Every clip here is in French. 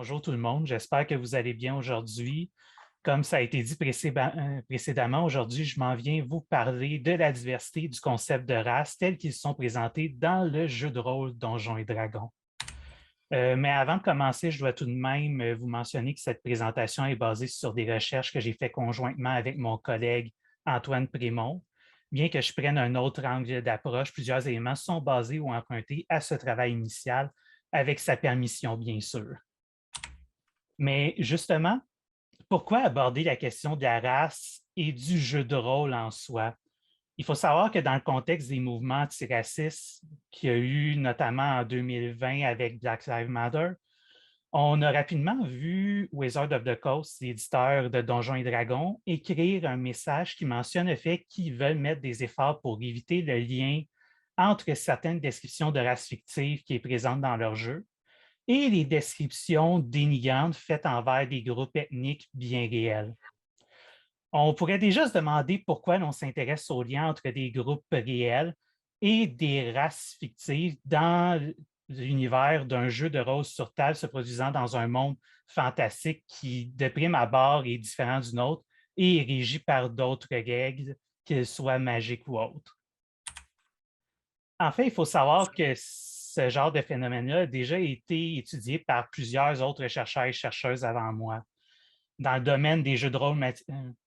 Bonjour tout le monde, j'espère que vous allez bien aujourd'hui. Comme ça a été dit précédemment, aujourd'hui, je m'en viens vous parler de la diversité du concept de race tels qu'ils sont présentés dans le jeu de rôle Donjons et Dragons. Mais avant de commencer, je dois tout de même vous mentionner que cette présentation est basée sur des recherches que j'ai faites conjointement avec mon collègue Antoine Prémont. Bien que je prenne un autre angle d'approche, plusieurs éléments sont basés ou empruntés à ce travail initial avec sa permission, bien sûr. Mais justement, pourquoi aborder la question de la race et du jeu de rôle en soi? Il faut savoir que dans le contexte des mouvements antiracistes qu'il y a eu notamment en 2020 avec Black Lives Matter, on a rapidement vu Wizard of the Coast, l'éditeur de Donjons et Dragons, écrire un message qui mentionne le fait qu'ils veulent mettre des efforts pour éviter le lien entre certaines descriptions de races fictives qui est présente dans leur jeu et les descriptions dénigrantes faites envers des groupes ethniques bien réels. On pourrait déjà se demander pourquoi l'on s'intéresse aux liens entre des groupes réels et des races fictives dans l'univers d'un jeu de rôle sur table se produisant dans un monde fantastique qui, de prime abord, est différent du nôtre et est régi par d'autres règles, qu'elles soient magiques ou autres. En fait, il faut savoir que ce genre de phénomène-là a déjà été étudié par plusieurs autres chercheurs et chercheuses avant moi. Dans le domaine des jeux de rôle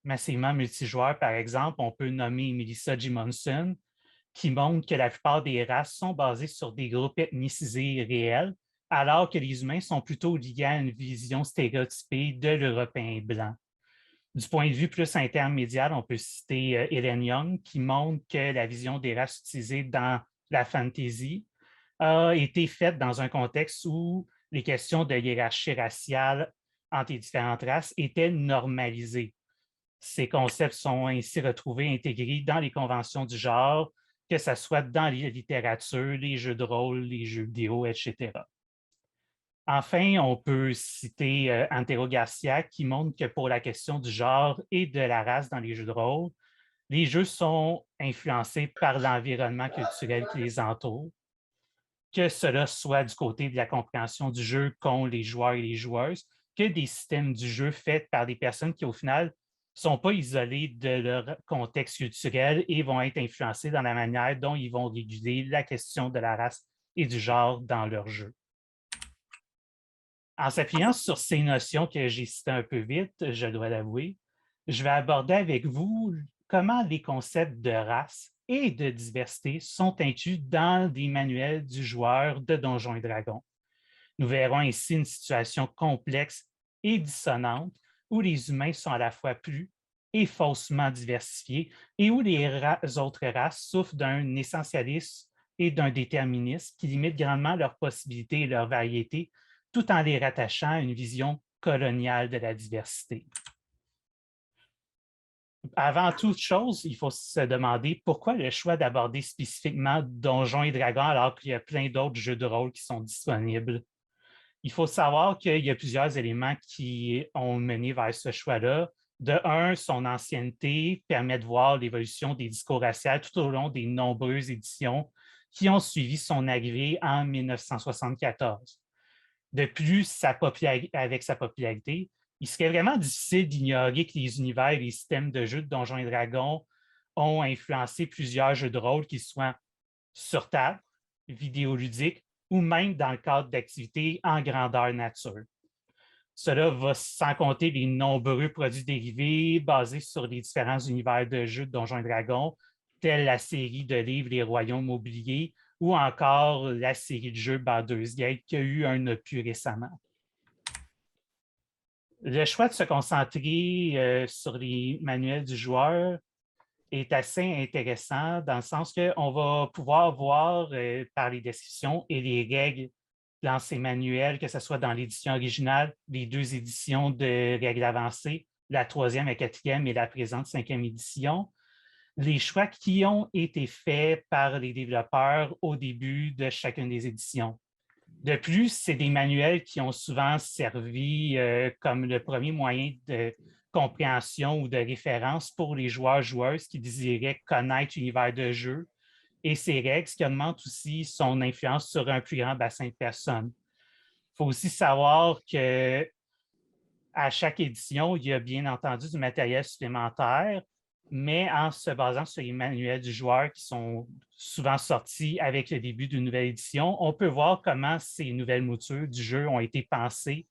massivement multijoueurs, par exemple, on peut nommer Melissa Jimonson, qui montre que la plupart des races sont basées sur des groupes ethnicisés réels, alors que les humains sont plutôt liés à une vision stéréotypée de l'Européen blanc. Du point de vue plus intermédiaire, on peut citer Hélène Young, qui montre que la vision des races utilisées dans la fantasy a été faite dans un contexte où les questions de hiérarchie raciale entre les différentes races étaient normalisées. Ces concepts sont ainsi retrouvés intégrés dans les conventions du genre, que ce soit dans la littérature, les jeux de rôle, les jeux vidéo, etc. Enfin, on peut citer Antero Garcia qui montre que pour la question du genre et de la race dans les jeux de rôle, les jeux sont influencés par l'environnement culturel qui les entoure, que cela soit du côté de la compréhension du jeu qu'ont les joueurs et les joueuses, que des systèmes du jeu faits par des personnes qui, au final, ne sont pas isolées de leur contexte culturel et vont être influencées dans la manière dont ils vont réguler la question de la race et du genre dans leur jeu. En s'appuyant sur ces notions que j'ai citées un peu vite, je dois l'avouer, je vais aborder avec vous comment les concepts de race et de diversité sont inclus dans des manuels du joueur de Donjons et Dragons. Nous verrons ici une situation complexe et dissonante où les humains sont à la fois plus et faussement diversifiés et où les autres races souffrent d'un essentialisme et d'un déterminisme qui limitent grandement leurs possibilités et leur variété tout en les rattachant à une vision coloniale de la diversité. Avant toute chose, il faut se demander pourquoi le choix d'aborder spécifiquement Donjons et Dragons alors qu'il y a plein d'autres jeux de rôle qui sont disponibles. Il faut savoir qu'il y a plusieurs éléments qui ont mené vers ce choix-là. De un, son ancienneté permet de voir l'évolution des discours raciaux tout au long des nombreuses éditions qui ont suivi son arrivée en 1974. De plus, avec sa popularité, il serait vraiment difficile d'ignorer que les univers et les systèmes de jeux de Donjons et Dragons ont influencé plusieurs jeux de rôle, qu'ils soient sur table, vidéoludiques ou même dans le cadre d'activités en grandeur nature. Cela va sans compter les nombreux produits dérivés basés sur les différents univers de jeux de Donjons et Dragons, tels la série de livres Les Royaumes oubliés ou encore la série de jeux Baldur's Gate qui a eu un opus récemment. Le choix de se concentrer sur les manuels du joueur est assez intéressant dans le sens qu'on va pouvoir voir par les descriptions et les règles dans ces manuels, que ce soit dans l'édition originale, les deux éditions de règles avancées, la troisième, la quatrième et la présente cinquième édition, les choix qui ont été faits par les développeurs au début de chacune des éditions. De plus, c'est des manuels qui ont souvent servi comme le premier moyen de compréhension ou de référence pour les joueurs-joueuses qui désiraient connaître l'univers de jeu et ses règles, ce qui augmente aussi son influence sur un plus grand bassin de personnes. faut aussi savoir que à chaque édition, il y a bien entendu du matériel supplémentaire, mais en se basant sur les manuels du joueur qui sont souvent sortis avec le début d'une nouvelle édition, on peut voir comment ces nouvelles moutures du jeu ont été pensées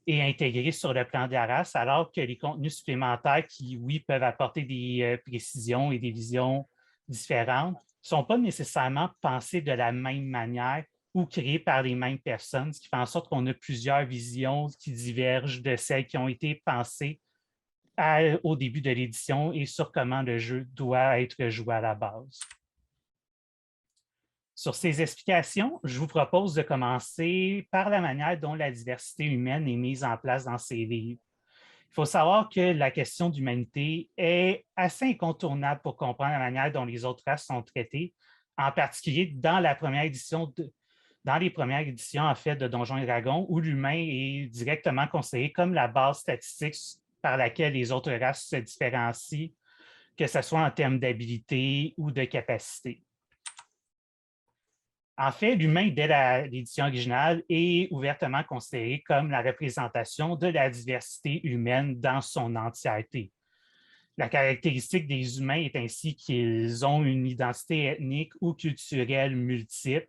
et intégrées sur le plan de la race, alors que les contenus supplémentaires qui, oui, peuvent apporter des précisions et des visions différentes, ne sont pas nécessairement pensés de la même manière ou créés par les mêmes personnes, ce qui fait en sorte qu'on a plusieurs visions qui divergent de celles qui ont été pensées au début de l'édition et sur comment le jeu doit être joué à la base. Sur ces explications, je vous propose de commencer par la manière dont la diversité humaine est mise en place dans ces livres. Il faut savoir que la question d'humanité est assez incontournable pour comprendre la manière dont les autres races sont traitées, en particulier dans la première édition dans les premières éditions en fait, de Donjons et Dragons, où l'humain est directement considéré comme la base statistique par laquelle les autres races se différencient, que ce soit en termes d'habilité ou de capacité. En fait, l'humain, dès l'édition originale, est ouvertement considéré comme la représentation de la diversité humaine dans son entièreté. La caractéristique des humains est ainsi qu'ils ont une identité ethnique ou culturelle multiple.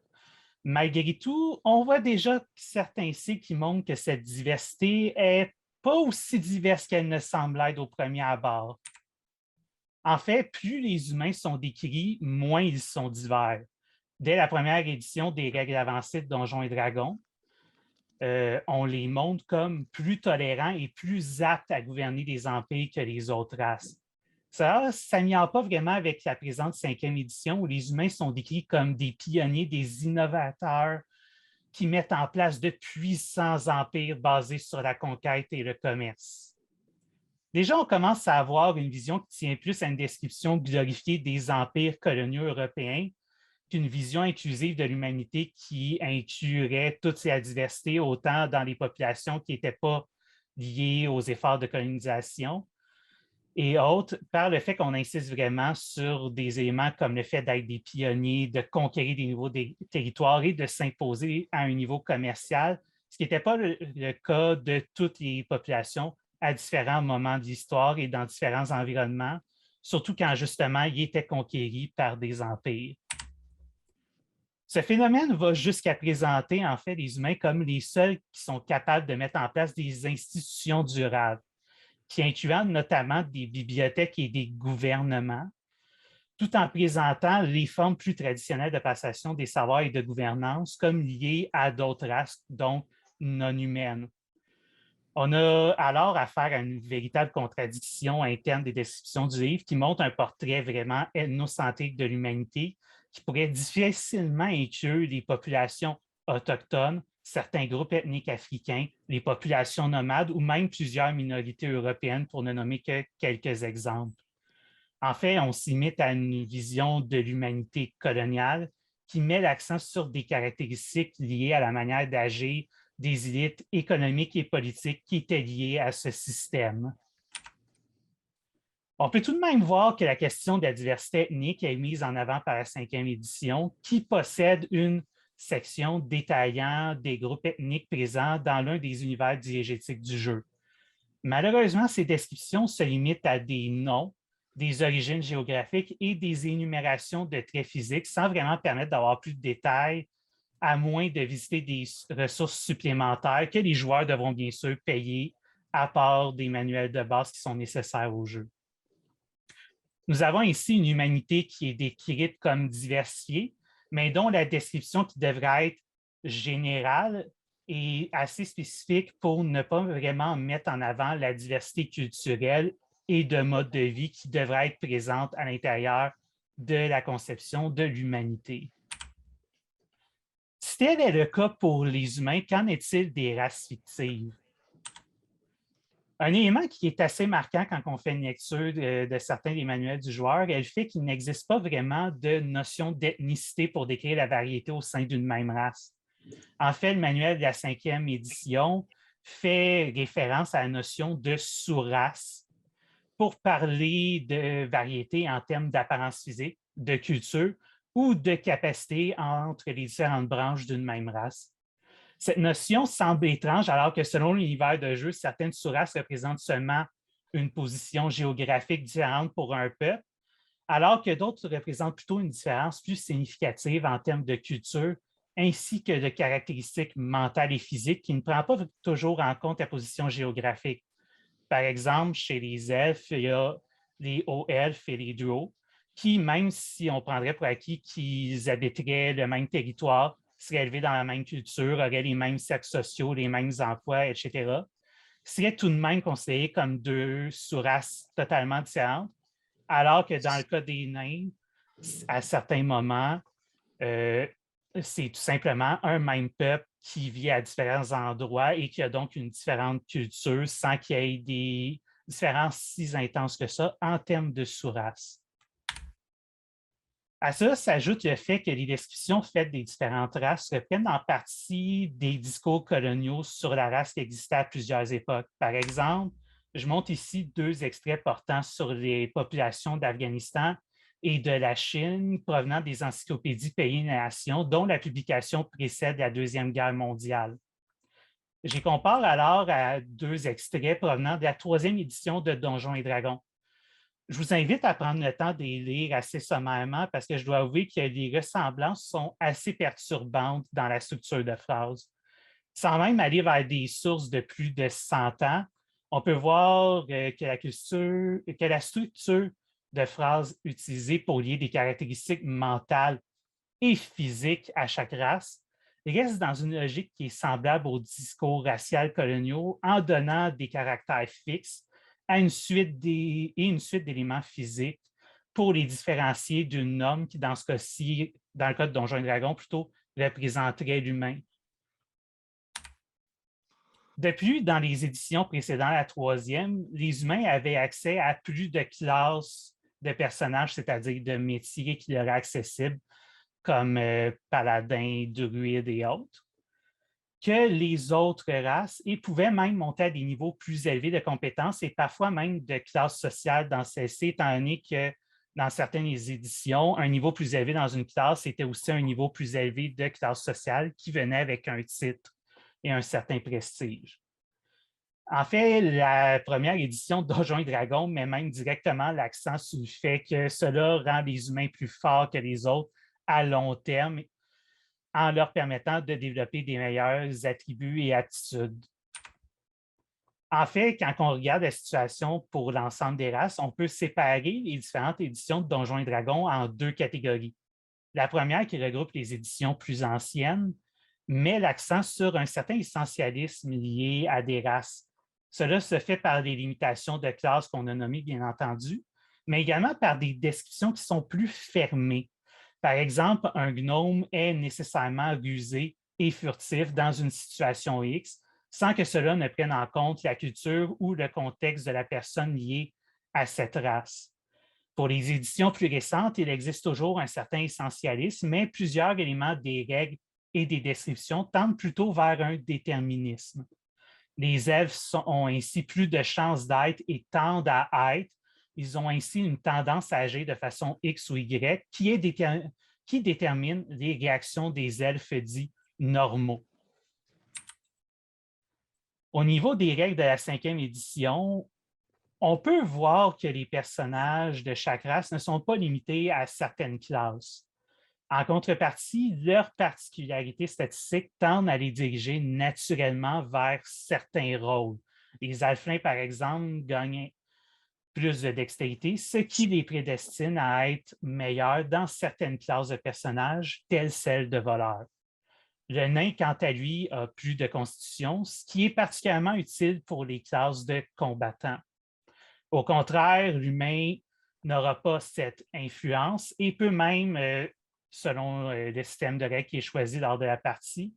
Malgré tout, on voit déjà certains signes qui montrent que cette diversité n'est pas aussi diverse qu'elle ne semble être au premier abord. En fait, plus les humains sont décrits, moins ils sont divers. Dès la première édition des règles avancées de Donjons et Dragons, on les montre comme plus tolérants et plus aptes à gouverner des empires que les autres races. Ça n'y a pas vraiment avec la présente cinquième édition où les humains sont décrits comme des pionniers, des innovateurs qui mettent en place de puissants empires basés sur la conquête et le commerce. Déjà, on commence à avoir une vision qui tient plus à une description glorifiée des empires coloniaux européens qu'une vision inclusive de l'humanité qui inclurait toute la diversité, autant dans les populations qui n'étaient pas liées aux efforts de colonisation, et autres, par le fait qu'on insiste vraiment sur des éléments comme le fait d'être des pionniers, de conquérir des nouveaux territoires et de s'imposer à un niveau commercial, ce qui n'était pas le cas de toutes les populations à différents moments de l'histoire et dans différents environnements, surtout quand justement ils étaient conquéris par des empires. Ce phénomène va jusqu'à présenter en fait les humains comme les seuls qui sont capables de mettre en place des institutions durables, qui incluant notamment des bibliothèques et des gouvernements, tout en présentant les formes plus traditionnelles de passation des savoirs et de gouvernance comme liées à d'autres races, donc non humaines. On a alors affaire à une véritable contradiction interne des descriptions du livre qui montre un portrait vraiment ethnocentrique de l'humanité qui pourrait difficilement inclure les populations autochtones, certains groupes ethniques africains, les populations nomades ou même plusieurs minorités européennes, pour ne nommer que quelques exemples. En fait, on s'imite à une vision de l'humanité coloniale qui met l'accent sur des caractéristiques liées à la manière d'agir des élites économiques et politiques qui étaient liées à ce système. On peut tout de même voir que la question de la diversité ethnique est mise en avant par la cinquième édition, qui possède une section détaillant des groupes ethniques présents dans l'un des univers diégétiques du jeu. Malheureusement, ces descriptions se limitent à des noms, des origines géographiques et des énumérations de traits physiques sans vraiment permettre d'avoir plus de détails, à moins de visiter des ressources supplémentaires que les joueurs devront bien sûr payer à part des manuels de base qui sont nécessaires au jeu. Nous avons ici une humanité qui est décrite comme diversifiée, mais dont la description qui devrait être générale est assez spécifique pour ne pas vraiment mettre en avant la diversité culturelle et de mode de vie qui devrait être présente à l'intérieur de la conception de l'humanité. Si tel est le cas pour les humains, qu'en est-il des races fictives? Un élément qui est assez marquant quand on fait une lecture de certains des manuels du joueur est le fait qu'il n'existe pas vraiment de notion d'ethnicité pour décrire la variété au sein d'une même race. En fait, le manuel de la cinquième édition fait référence à la notion de sous-race pour parler de variété en termes d'apparence physique, de culture ou de capacité entre les différentes branches d'une même race. Cette notion semble étrange alors que selon l'univers de jeu, certaines sous-races représentent seulement une position géographique différente pour un peuple, alors que d'autres représentent plutôt une différence plus significative en termes de culture ainsi que de caractéristiques mentales et physiques qui ne prend pas toujours en compte la position géographique. Par exemple, chez les elfes, il y a les hauts elfes et les druids, qui, même si on prendrait pour acquis qu'ils habiteraient le même territoire, seraient élevés dans la même culture, auraient les mêmes cercles sociaux, les mêmes emplois, etc., seraient tout de même considérés comme deux sous-races totalement différentes, alors que dans le cas des nains, à certains moments, euh, c'est tout simplement un même peuple qui vit à différents endroits et qui a donc une différente culture sans qu'il y ait des différences si intenses que ça en termes de sous-race. À ça s'ajoute le fait que les descriptions faites des différentes races reprennent en partie des discours coloniaux sur la race qui existait à plusieurs époques. Par exemple, je montre ici deux extraits portant sur les populations d'Afghanistan et de la Chine provenant des encyclopédies Pays et Nations, dont la publication précède la Deuxième Guerre mondiale. J'y compare alors à deux extraits provenant de la troisième édition de Donjons et Dragons. Je vous invite à prendre le temps de les lire assez sommairement parce que je dois avouer que les ressemblances sont assez perturbantes dans la structure de phrase. Sans même aller vers des sources de plus de 100 ans, on peut voir que la structure de phrase utilisée pour lier des caractéristiques mentales et physiques à chaque race reste dans une logique qui est semblable aux discours raciaux coloniaux en donnant des caractères fixes à une suite d'éléments physiques pour les différencier d'une norme qui, dans ce cas-ci, dans le cas de Donjons et Dragons, plutôt représenterait l'humain. Depuis, dans les éditions précédentes, la troisième, les humains avaient accès à plus de classes de personnages, c'est-à-dire de métiers qui leur étaient accessibles, comme paladins, druides et autres, que les autres races et pouvaient même monter à des niveaux plus élevés de compétences et parfois même de classe sociale dans celle-ci, étant donné que dans certaines éditions, un niveau plus élevé dans une classe était aussi un niveau plus élevé de classe sociale qui venait avec un titre et un certain prestige. En fait, la première édition de Donjons et Dragons met même directement l'accent sur le fait que cela rend les humains plus forts que les autres à long terme en leur permettant de développer des meilleurs attributs et aptitudes. En fait, quand on regarde la situation pour l'ensemble des races, on peut séparer les différentes éditions de Donjons et Dragons en deux catégories. La première, qui regroupe les éditions plus anciennes, met l'accent sur un certain essentialisme lié à des races. Cela se fait par des limitations de classe qu'on a nommées, bien entendu, mais également par des descriptions qui sont plus fermées. Par exemple, un gnome est nécessairement rusé et furtif dans une situation X, sans que cela ne prenne en compte la culture ou le contexte de la personne liée à cette race. Pour les éditions plus récentes, il existe toujours un certain essentialisme, mais plusieurs éléments des règles et des descriptions tendent plutôt vers un déterminisme. Les elfes ont ainsi plus de chances d'être et tendent à être. Ils ont ainsi une tendance à agir de façon X ou Y qui détermine les réactions des elfes dits normaux. Au niveau des règles de la cinquième édition, on peut voir que les personnages de chaque race ne sont pas limités à certaines classes. En contrepartie, leurs particularités statistiques tendent à les diriger naturellement vers certains rôles. Les halflings, par exemple, gagnent plus de dextérité, ce qui les prédestine à être meilleurs dans certaines classes de personnages, telles celles de voleurs. Le nain, quant à lui, a plus de constitution, ce qui est particulièrement utile pour les classes de combattants. Au contraire, l'humain n'aura pas cette influence et peut même, selon le système de règles qui est choisi lors de la partie,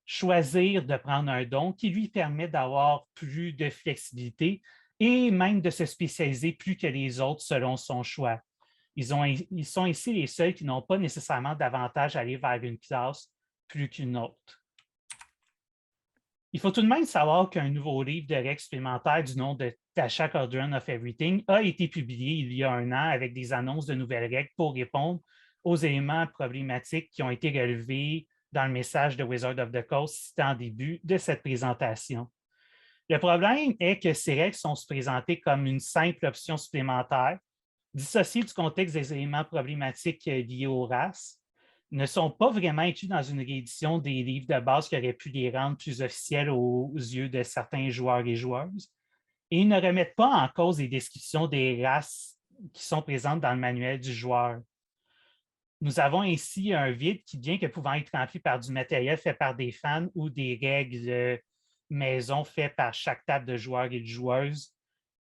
choisir de prendre un don qui lui permet d'avoir plus de flexibilité et même de se spécialiser plus que les autres selon son choix. Ils sont ici les seuls qui n'ont pas nécessairement d'avantage à aller vers une classe plus qu'une autre. Il faut tout de même savoir qu'un nouveau livre de règles supplémentaires du nom de Tasha Cauldron of Everything a été publié il y a un an avec des annonces de nouvelles règles pour répondre aux éléments problématiques qui ont été relevés dans le message de Wizard of the Coast cité en début de cette présentation. Le problème est que ces règles sont présentées comme une simple option supplémentaire, dissociées du contexte des éléments problématiques liés aux races, ne sont pas vraiment inclus dans une réédition des livres de base qui aurait pu les rendre plus officiels aux yeux de certains joueurs et joueuses, et ne remettent pas en cause les descriptions des races qui sont présentes dans le manuel du joueur. Nous avons ainsi un vide qui, bien que pouvant être rempli par du matériel fait par des fans ou des règles maison faites par chaque table de joueurs et de joueuses,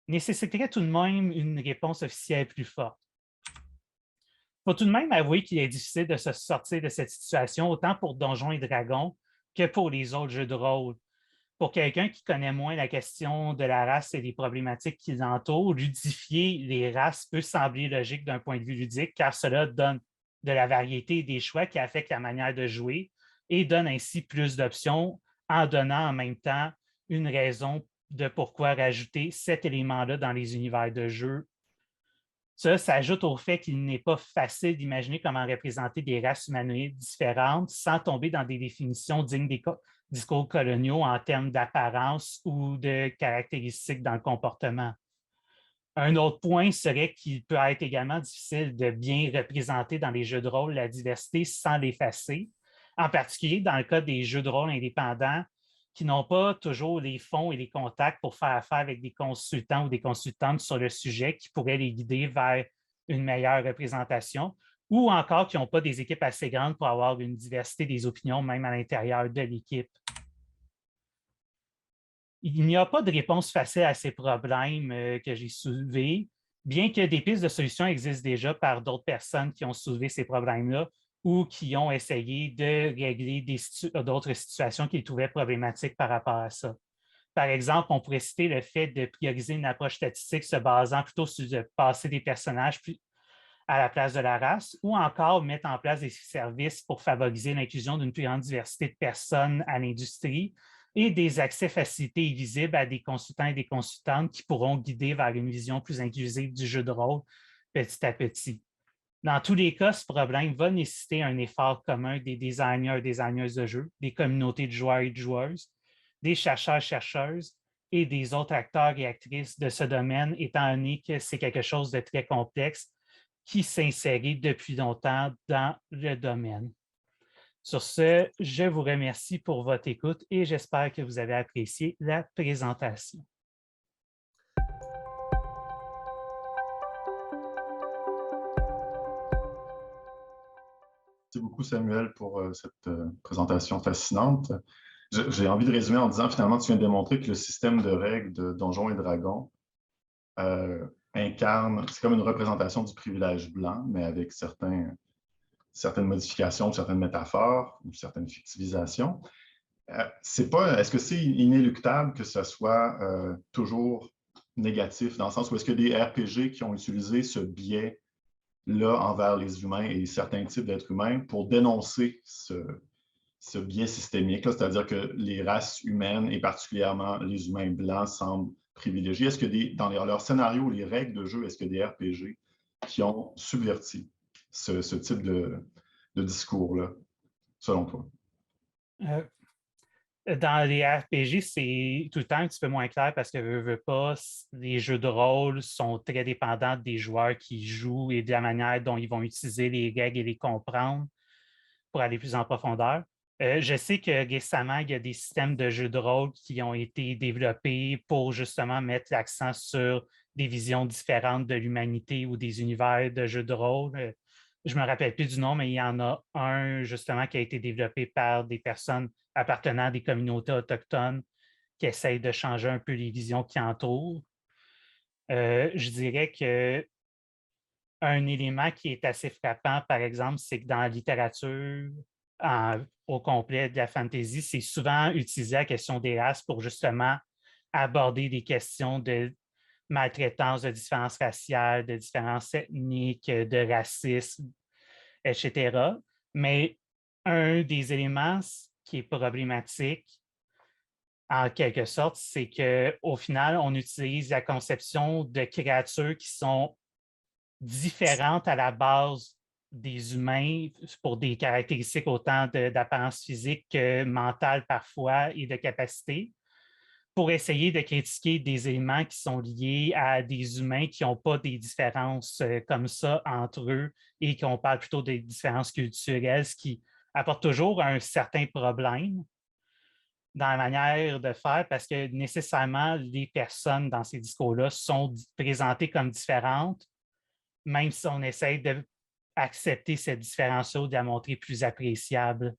nécessiterait tout de même une réponse officielle plus forte. Il faut tout de même avouer qu'il est difficile de se sortir de cette situation, autant pour Donjons et Dragons que pour les autres jeux de rôle. Pour quelqu'un qui connaît moins la question de la race et les problématiques qui l'entourent, ludifier les races peut sembler logique d'un point de vue ludique, car cela donne de la variété et des choix qui affectent la manière de jouer et donne ainsi plus d'options en donnant en même temps une raison de pourquoi rajouter cet élément-là dans les univers de jeu. Ça s'ajoute au fait qu'il n'est pas facile d'imaginer comment représenter des races humanoïdes différentes sans tomber dans des définitions dignes des discours coloniaux en termes d'apparence ou de caractéristiques dans le comportement. Un autre point serait qu'il peut être également difficile de bien représenter dans les jeux de rôle la diversité sans l'effacer, en particulier dans le cas des jeux de rôle indépendants qui n'ont pas toujours les fonds et les contacts pour faire affaire avec des consultants ou des consultantes sur le sujet qui pourraient les guider vers une meilleure représentation, ou encore qui n'ont pas des équipes assez grandes pour avoir une diversité des opinions, même à l'intérieur de l'équipe. Il n'y a pas de réponse facile à ces problèmes que j'ai soulevés, bien que des pistes de solutions existent déjà par d'autres personnes qui ont soulevé ces problèmes-là ou qui ont essayé de régler d'autres situations qu'ils trouvaient problématiques par rapport à ça. Par exemple, on pourrait citer le fait de prioriser une approche statistique se basant plutôt sur le passé des personnages à la place de la race, ou encore mettre en place des services pour favoriser l'inclusion d'une plus grande diversité de personnes à l'industrie et des accès facilités et visibles à des consultants et des consultantes qui pourront guider vers une vision plus inclusive du jeu de rôle petit à petit. Dans tous les cas, ce problème va nécessiter un effort commun des designers et designeuses de jeux, des communautés de joueurs et de joueuses, des chercheurs-chercheuses et des autres acteurs et actrices de ce domaine, étant donné que c'est quelque chose de très complexe qui s'insérait depuis longtemps dans le domaine. Sur ce, je vous remercie pour votre écoute et j'espère que vous avez apprécié la présentation. Merci beaucoup, Samuel, pour cette présentation fascinante. J'ai envie de résumer en disant, finalement, tu viens de démontrer que le système de règles de Donjons et Dragons incarne, c'est comme une représentation du privilège blanc, mais avec certaines modifications, certaines métaphores, ou certaines fictivisations. Est-ce que c'est inéluctable que ce soit toujours négatif, dans le sens où est-ce que des RPG qui ont utilisé ce biais-là envers les humains et certains types d'êtres humains pour dénoncer ce biais systémique-là, c'est-à-dire que les races humaines et particulièrement les humains blancs semblent privilégiés. Est-ce que dans leurs scénarios, les règles de jeu, est-ce que des RPG qui ont subverti ce type de discours-là, selon toi? Dans les RPG, c'est tout le temps un petit peu moins clair parce que veux pas, les jeux de rôle sont très dépendants des joueurs qui jouent et de la manière dont ils vont utiliser les règles et les comprendre pour aller plus en profondeur. Je sais que récemment, il y a des systèmes de jeux de rôle qui ont été développés pour justement mettre l'accent sur des visions différentes de l'humanité ou des univers de jeux de rôle. Je ne me rappelle plus du nom, mais il y en a un justement qui a été développé par des personnes appartenant à des communautés autochtones qui essayent de changer un peu les visions qui entourent. Je dirais que un élément qui est assez frappant, par exemple, c'est que dans la littérature au complet de la fantasy, c'est souvent utilisé la question des races pour justement aborder des questions de maltraitance, de différences raciales, de différences ethniques, de racisme, etc. Mais un des éléments qui est problématique, en quelque sorte, c'est qu'au final, on utilise la conception de créatures qui sont différentes à la base des humains pour des caractéristiques autant d'apparence physique que mentale parfois et de capacité, pour essayer de critiquer des éléments qui sont liés à des humains qui n'ont pas des différences comme ça entre eux et qu'on parle plutôt des différences culturelles, ce qui apporte toujours un certain problème dans la manière de faire parce que nécessairement les personnes dans ces discours-là sont présentées comme différentes, même si on essaie d'accepter cette différence-là ou de la montrer plus appréciable.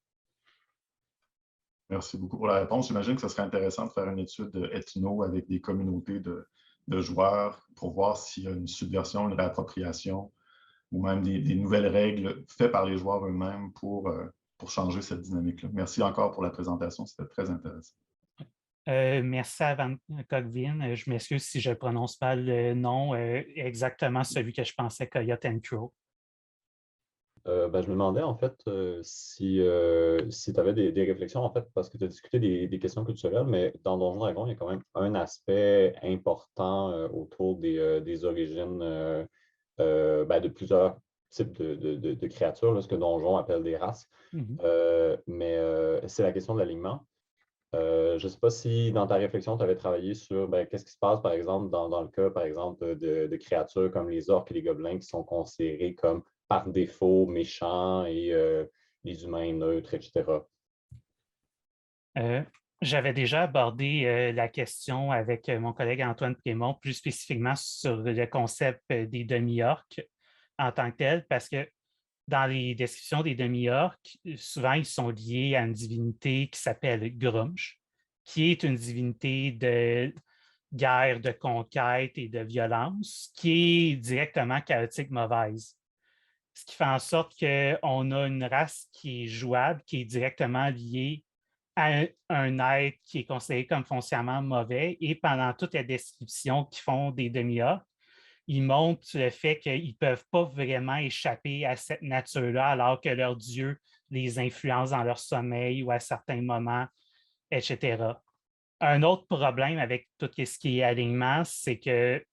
Merci beaucoup pour la réponse. J'imagine que ce serait intéressant de faire une étude ethno avec des communautés de joueurs pour voir s'il y a une subversion, une réappropriation ou même des nouvelles règles faites par les joueurs eux-mêmes pour changer cette dynamique-là. Merci encore pour la présentation, c'était très intéressant. Merci à Van Cogvin. Je m'excuse si je ne prononce pas le nom exactement celui que je pensais, Coyote and Crow. Je me demandais en fait si tu avais des réflexions en fait, parce que tu as discuté des questions culturelles, mais dans Donjons Dragons, il y a quand même un aspect important autour des origines de plusieurs types de créatures, là, ce que Donjon appelle des races. Mais c'est la question de l'alignement. Je ne sais pas si dans ta réflexion, tu avais travaillé sur qu'est-ce qui se passe, par exemple, dans le cas, par exemple, de créatures comme les orques et les gobelins qui sont considérés comme par défaut méchants et les humains neutres, etc. J'avais déjà abordé la question avec mon collègue Antoine Prémont, plus spécifiquement sur le concept des demi-orques en tant que tel, parce que dans les descriptions des demi-orques, souvent ils sont liés à une divinité qui s'appelle Grumsh, qui est une divinité de guerre, de conquête et de violence, qui est directement chaotique mauvaise. Ce qui fait en sorte qu'on a une race qui est jouable, qui est directement liée à un être qui est considéré comme foncièrement mauvais. Et pendant toutes les descriptions qu'ils font des demi-orques, ils montrent le fait qu'ils ne peuvent pas vraiment échapper à cette nature-là, alors que leur Dieu les influence dans leur sommeil ou à certains moments, etc. Un autre problème avec tout ce qui est alignement, c'est que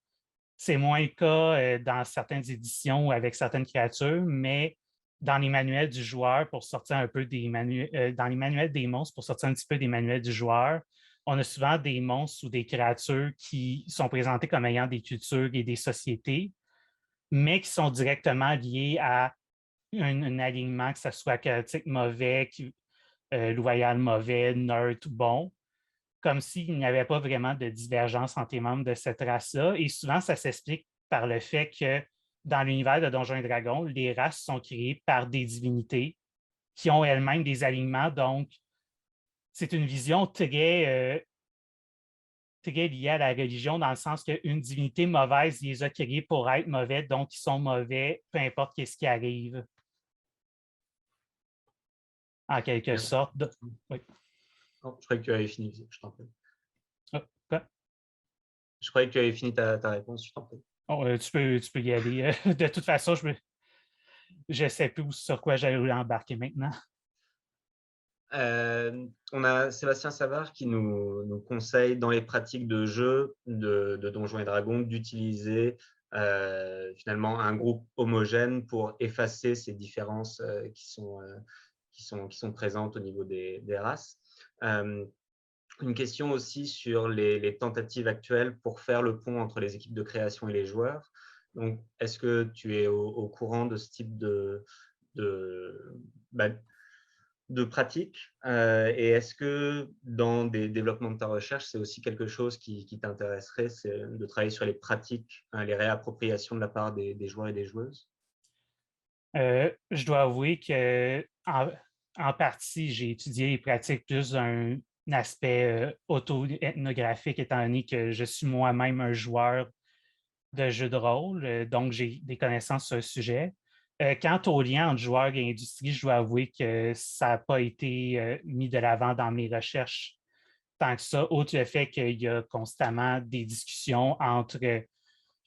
c'est moins le cas dans certaines éditions ou avec certaines créatures, mais dans les manuels du joueur, pour sortir un peu dans les manuels des monstres, pour sortir un petit peu des manuels du joueur, on a souvent des monstres ou des créatures qui sont présentés comme ayant des cultures et des sociétés, mais qui sont directement liés à un alignement, que ce soit chaotique mauvais, loyal mauvais, neutre bon, comme s'il n'y avait pas vraiment de divergence entre les membres de cette race-là. Et souvent, ça s'explique par le fait que dans l'univers de Donjons et Dragons, les races sont créées par des divinités qui ont elles-mêmes des alignements. Donc, c'est une vision très liée à la religion, dans le sens qu'une divinité mauvaise les a créés pour être mauvais, donc ils sont mauvais, peu importe ce qui arrive. En quelque sorte. Oui. Oh, je croyais que tu avais fini, je t'en prie. Oh, quoi? Je croyais que tu avais fini ta réponse, je t'en prie. Oh, tu peux y aller. De toute façon, je ne sais plus sur quoi j'allais embarquer maintenant. On a Sébastien Savard qui nous conseille dans les pratiques de jeu de Donjons et Dragons d'utiliser finalement un groupe homogène pour effacer ces différences qui sont présentes au niveau des races. Une question aussi sur les tentatives actuelles pour faire le pont entre les équipes de création et les joueurs. Donc, est-ce que tu es au courant de ce type de pratique et est-ce que dans des développements de ta recherche, c'est aussi quelque chose qui t'intéresserait, c'est de travailler sur les pratiques, les réappropriations de la part des joueurs et des joueuses? Je dois avouer que en partie, j'ai étudié les pratiques plus d'un aspect auto-ethnographique, étant donné que je suis moi-même un joueur de jeux de rôle, donc j'ai des connaissances sur le sujet. Quant au lien entre joueurs et industrie, je dois avouer que ça n'a pas été mis de l'avant dans mes recherches tant que ça, outre le fait qu'il y a constamment des discussions entre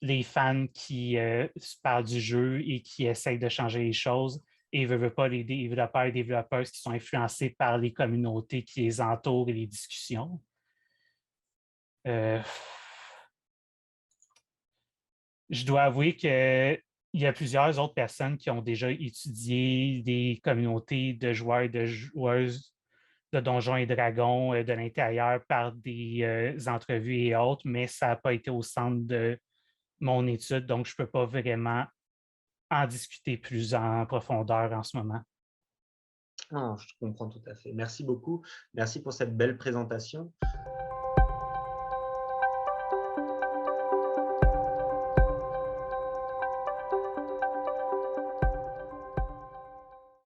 les fans qui se parlent du jeu et qui essayent de changer les choses et veulent pas les développeurs et développeuses qui sont influencés par les communautés qui les entourent et les discussions. Je dois avouer qu'il il y a plusieurs autres personnes qui ont déjà étudié des communautés de joueurs et de joueuses de Donjons et Dragons de l'intérieur par des entrevues et autres, mais ça n'a pas été au centre de mon étude, donc je ne peux pas vraiment en discuter plus en profondeur en ce moment. Non, je comprends tout à fait. Merci beaucoup. Merci pour cette belle présentation.